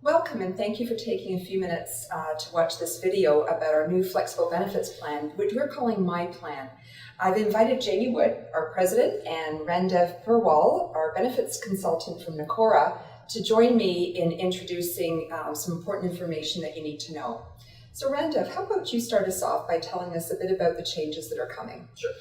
Welcome, and thank you for taking a few minutes to watch this video about our new flexible benefits plan, which we're calling myPLAN. I've invited Jamie Wood, our president, and Randev Purwal, our benefits consultant from Nakora, to join me in introducing some important information that you need to know. So Randev, how about you start us off by telling us a bit about the changes that are coming? Sure.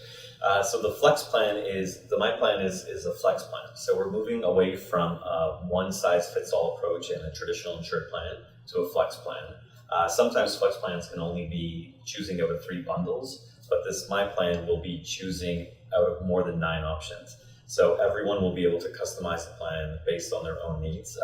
So the flex plan the myPLAN is a flex plan. So we're moving away from a one-size-fits-all approach in a traditional insured plan to a flex plan. Sometimes flex plans can only be choosing out of 3 bundles, but this myPLAN will be choosing out of more than 9 options. So everyone will be able to customize the plan based on their own needs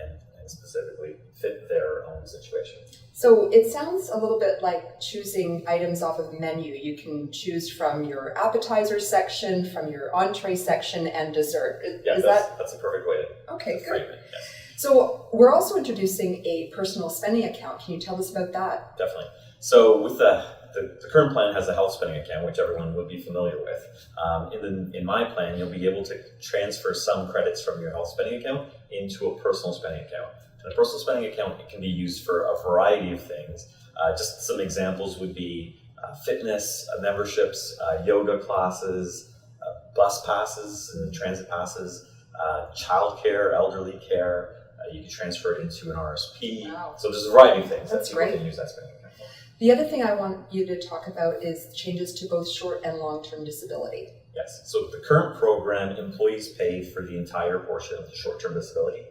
and specifically fit their own situation. So it sounds a little bit like choosing items off of a menu. You can choose from your appetizer section, from your entree section, and dessert. Yeah, that's a perfect way to frame it. Yes. So we're also introducing a personal spending account. Can you tell us about that? Definitely. So with the current plan has a health spending account, which everyone would be familiar with. In myPLAN, you'll be able to transfer some credits from your health spending account into a personal spending account. And a personal spending account, it can be used for a variety of things. Just some examples would be fitness memberships, yoga classes, bus passes and transit passes, childcare, elderly care. You can transfer it into an RSP. Wow. So there's a variety of things That's that people great. can use that spending account for. The other thing I want you to talk about is changes to both short and long-term disability. Yes, so the current program, employees pay for the entire portion of the short-term disability.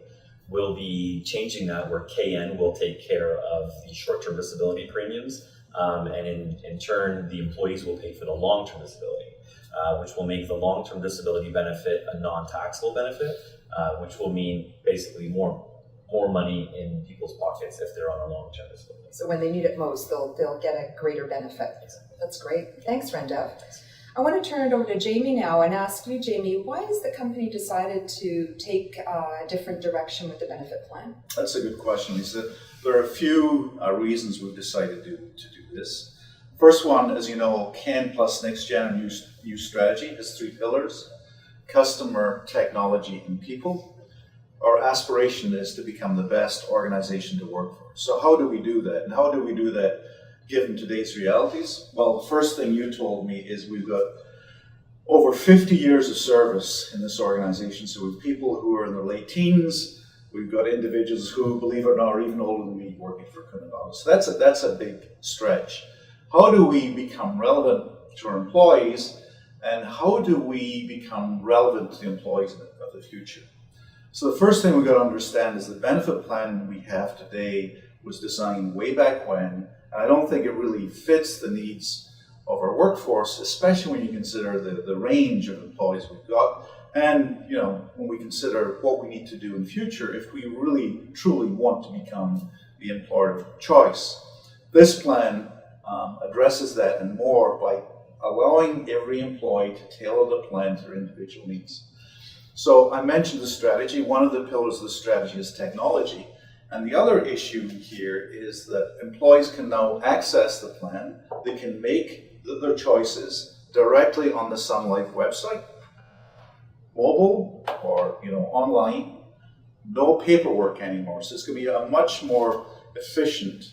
We'll be changing that where KN will take care of the short-term disability premiums, and in turn, the employees will pay for the long-term disability, which will make the long-term disability benefit a non-taxable benefit, which will mean basically more money in people's pockets if they're on a long-term disability. So when they need it most, they'll get a greater benefit. Exactly. That's great. Thanks, Randev. I want to turn it over to Jamie now and ask you, Jamie, why has the company decided to take a different direction with the benefit plan? That's a good question, Lisa. There are a few reasons we've decided to do this. First one, as you know, CAN plus Next Gen new strategy has 3 pillars: customer, technology, and people. Our aspiration is to become the best organization to work for. So how do we do that? And how do we do that given today's realities? Well, the first thing you told me is we've got over 50 years of service in this organization. So we have people who are in their late teens. We've got individuals who, believe it or not, are even older than me working for Kuehne Nagel. So that's a big stretch. How do we become relevant to our employees? And how do we become relevant to the employees of the future? So the first thing we've got to understand is the benefit plan we have today was designed way back when, and I don't think it really fits the needs of our workforce, especially when you consider the range of employees we've got, and when we consider what we need to do in the future if we really truly want to become the employer of choice. This plan addresses that and more by allowing every employee to tailor the plan to their individual needs. So I mentioned the strategy. One of the pillars of the strategy is technology. And the other issue here is that employees can now access the plan. They can make their choices directly on the Sun Life website, mobile or online. No paperwork anymore. So it's going to be a much more efficient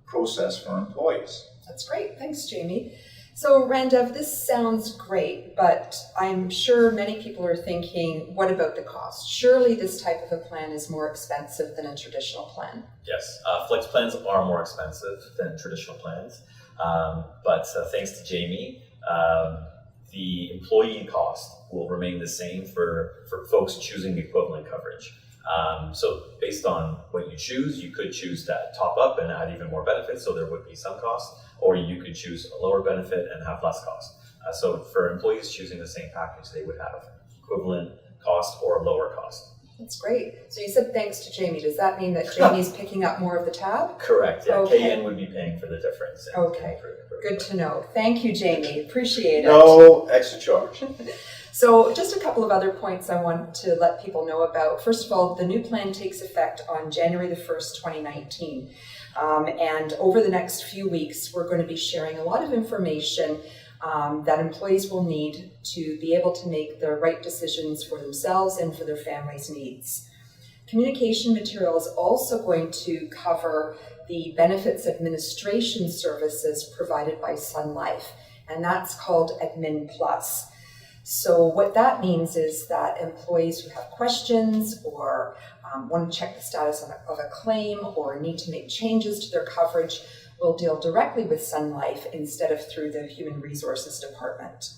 process for employees. That's great. Thanks, Jamie. So Randev, this sounds great, but I'm sure many people are thinking, what about the cost? Surely this type of a plan is more expensive than a traditional plan. Yes, flex plans are more expensive than traditional plans, but thanks to Jamie, the employee cost will remain the same for folks choosing the equivalent coverage. So based on what you choose, you could choose that top up and add even more benefits, so there would be some cost, or you could choose a lower benefit and have less cost. So for employees choosing the same package, they would have equivalent cost or lower cost. That's great. So you said thanks to Jamie. Does that mean that Jamie's picking up more of the tab? Correct, yeah. Okay. KN would be paying for the difference. Okay, good to know. Thank you, Jamie. Appreciate it. No extra charge. So just a couple of other points I want to let people know about. First of all, the new plan takes effect on January the 1st, 2019. And over the next few weeks, we're going to be sharing a lot of information that employees will need to be able to make the right decisions for themselves and for their families' needs. Communication material is also going to cover the benefits administration services provided by Sun Life, and that's called Admin Plus. So what that means is that employees who have questions or want to check the status of a claim or need to make changes to their coverage will deal directly with Sun Life instead of through the Human Resources Department.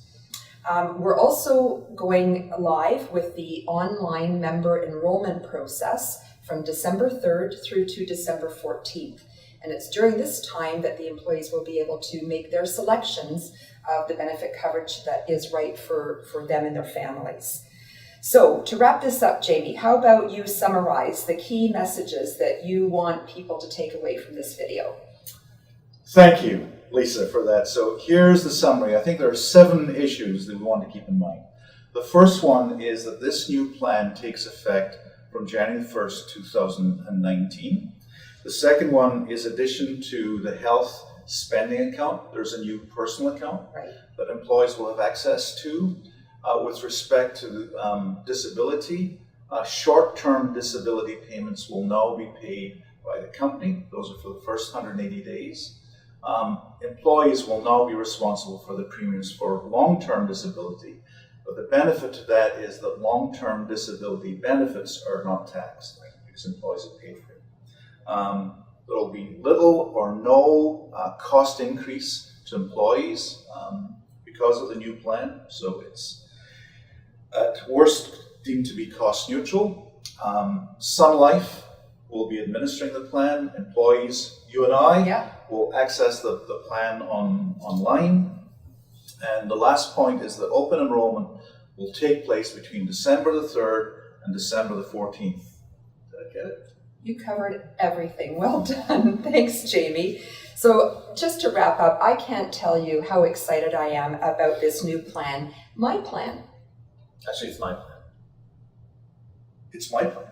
We're also going live with the online member enrollment process from December 3rd through to December 14th. And it's during this time that the employees will be able to make their selections of the benefit coverage that is right for them and their families. So to wrap this up, Jamie, how about you summarize the key messages that you want people to take away from this video? Thank you, Lisa, for that. So here's the summary. I think there are 7 issues that we want to keep in mind. The first one is that this new plan takes effect from January 1st, 2019. The second one is addition to the health spending account, there's a new personal account that employees will have access to. With respect to disability, short-term disability payments will now be paid by the company. Those are for the first 180 days. Employees will now be responsible for the premiums for long-term disability, but the benefit to that is that long-term disability benefits are not taxed because employees have paid for it. There will be little or no cost increase to employees because of the new plan, so it's at worst deemed to be cost neutral. Sun Life will be administering the plan. Employees, you and I, will access the plan online. And the last point is that open enrollment will take place between December the 3rd and December the 14th. Did I get it? You covered everything. Well done. Thanks, Jamie. So just to wrap up, I can't tell you how excited I am about this new plan, myPLAN. Actually, it's my plan. It's my plan.